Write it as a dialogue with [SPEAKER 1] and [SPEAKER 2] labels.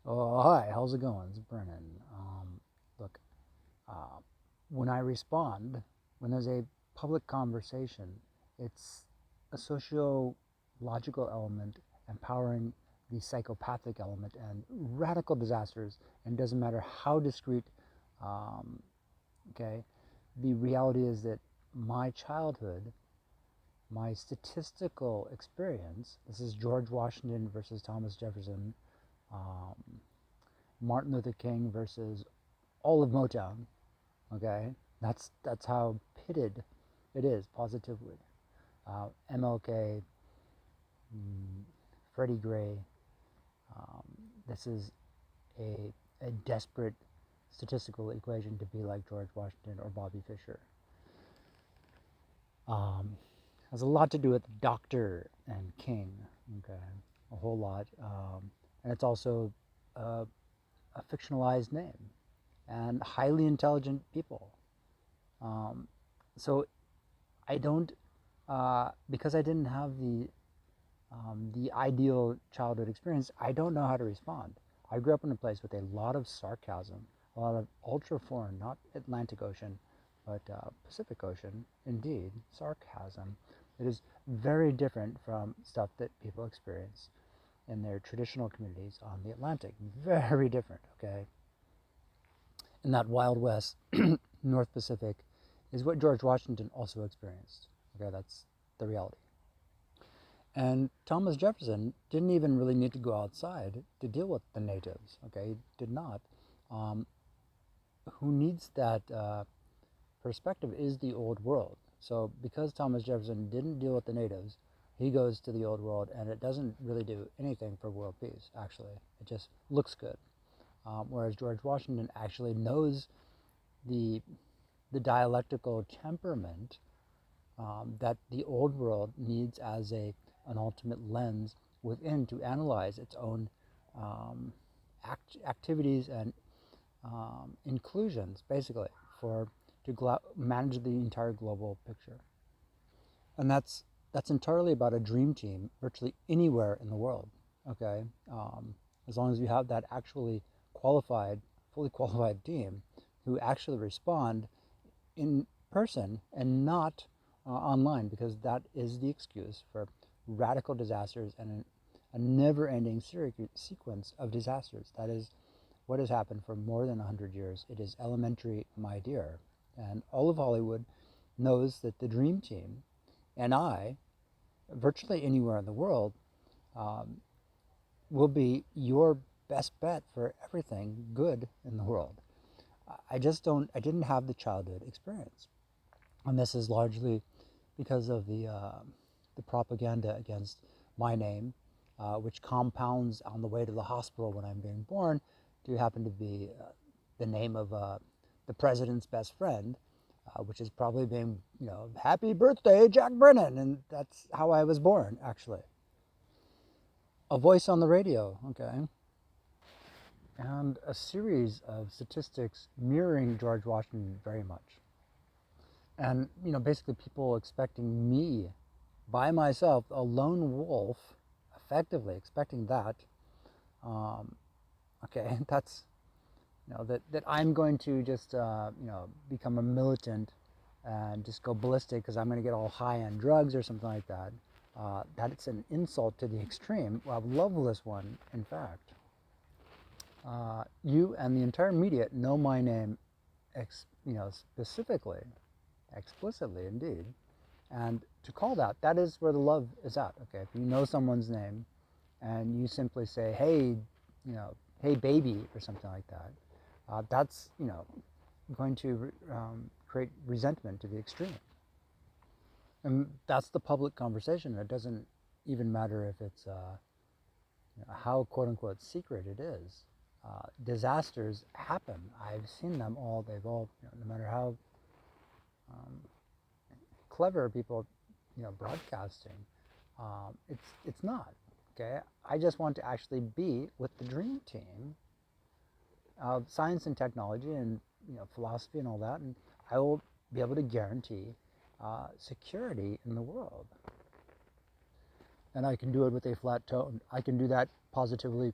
[SPEAKER 1] Oh, hi, how's it going? It's Brennan. Look, uh, when I respond, when there's a public conversation, it's a socio-logical element empowering the psychopathic element and radical disasters, and it doesn't matter how discreet, um, okay? The reality is that my childhood, my statistical experience, this is George Washington versus Thomas Jefferson, um, Martin Luther King versus all of Motown. Okay, that's how pitted it is positively. MLK, Freddie Gray. Um, this is a desperate statistical equation to be like George Washington or Bobby Fischer. Has a lot to do with Doctor and King. Okay, a whole lot, and it's also a, a fictionalized name and highly intelligent people. Um, so I don't, because I didn't have the ideal childhood experience. I don't know how to respond. I grew up in a place with a lot of sarcasm, a lot of ultra foreign, not Atlantic Ocean, but Pacific Ocean, indeed, sarcasm. It is very different from stuff that people experience in their traditional communities on the Atlantic. Very different, okay? And that Wild West, North Pacific, is what George Washington also experienced. Okay, that's the reality. And Thomas Jefferson didn't even really need to go outside to deal with the natives. Okay, he did not. Um, who needs that perspective is the old world. So because Thomas Jefferson didn't deal with the natives, he goes to the old world, and it doesn't really do anything for world peace. Actually, it just looks good. Whereas George Washington actually knows the the dialectical temperament that the old world needs as an ultimate lens within to analyze its own um, activities and inclusions, basically, for to manage the entire global picture. And that's entirely about a dream team virtually anywhere in the world. Okay, as long as you have that actually qualified, fully qualified team who actually respond in person and not online, because that is the excuse for radical disasters and a never-ending sequence of disasters. That is what has happened for more than 100 years. It is elementary, my dear. And all of Hollywood knows that the Dream Team and I, virtually anywhere in the world, um, will be your best bet for everything good in the world. I didn't have the childhood experience. And this is largely because of the propaganda against my name, which compounds on the way to the hospital when I'm being born to happen to be the name of the president's best friend, which is probably being, happy birthday, Jack Brennan. And that's how I was born, actually. A voice on the radio, okay? And a series of statistics mirroring George Washington very much. And, basically people expecting me by myself, a lone wolf, effectively expecting that, um, okay, that's, that I'm going to just, become a militant and just go ballistic because I'm going to get all high on drugs or something like that. That it's an insult to the extreme, a loveless one, in fact. You and the entire media know my name, specifically, explicitly, indeed. And to call that is where the love is at. Okay, if you know someone's name and you simply say, hey, hey baby, or something like that, that's, going to create resentment to the extreme. And that's the public conversation. It doesn't even matter if it's how quote unquote secret it is. Disasters happen. I've seen them all. They've all, no matter how um, clever people, broadcasting, it's not. Okay, I just want to actually be with the dream team of science and technology and philosophy and all that, and I will be able to guarantee security in the world. And I can do it with a flat tone. I can do that positively